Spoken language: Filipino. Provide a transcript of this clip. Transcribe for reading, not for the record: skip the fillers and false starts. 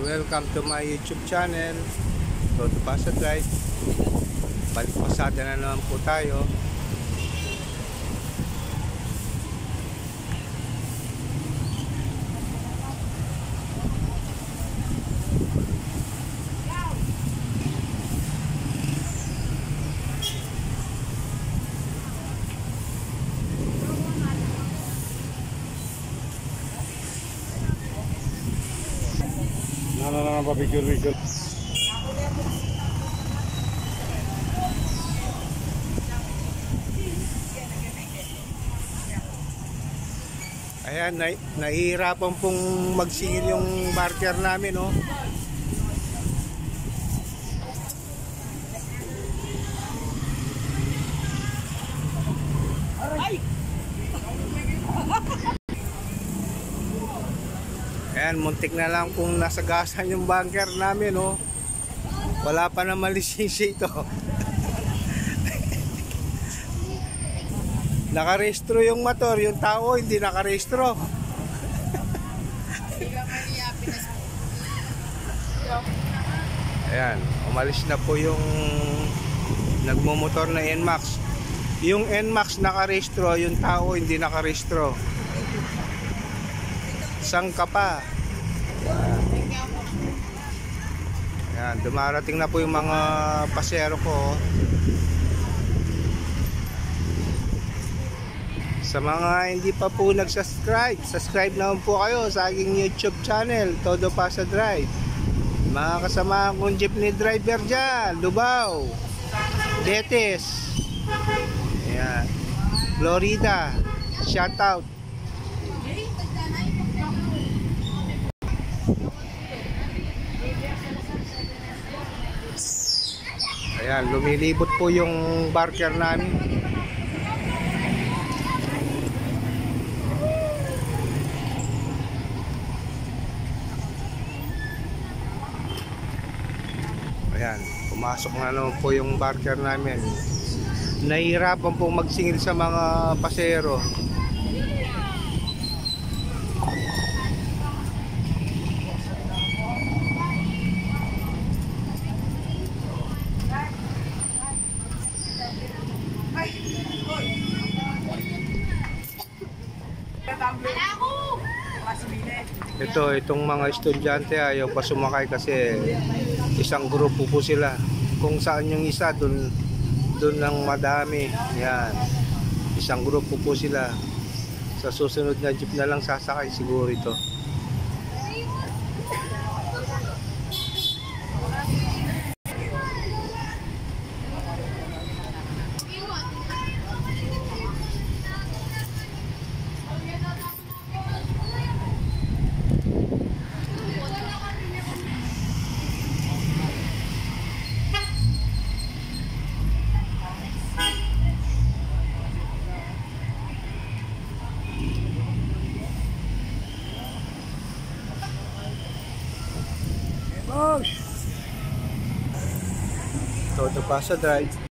Welcome to my YouTube channel, Todo Pasa Drive. Balik pasada na naman po tayo. Na papicture. Ayan, nahihirapan pong magsingil yung marker namin, oh. Ayan, muntik na lang kung nasagasan yung bunker namin, oh. Wala pa naman lisensya ito. Nakarehistro yung motor, yung tao hindi nakarehistro. Ayan, umalis na po yung nagmumotor na NMAX. Yung NMAX nakarehistro, yung tao hindi nakarehistro. Sangka pa. Ayan, dumarating na po yung mga pasero ko. Sa mga hindi pa po nag-subscribe, subscribe naman po kayo sa aking YouTube channel, Todo Pasa Drive. Mga kasama kong jeepney driver dyan, Lubao, Betes, ayan, Florida, shoutout. Ayan, lumilibot po yung barker namin. Ayan, pumasok na naman po yung barker namin. Nahihirapan pong magsingil sa mga pasero. Itong mga estudyante ayaw pa sumakay kasi isang grupo po sila. Kung saan yung isa, dun lang madami. Yan, isang grupo po sila. Sa susunod na jeep na lang sasakay siguro ito. Todo Pasa Drive.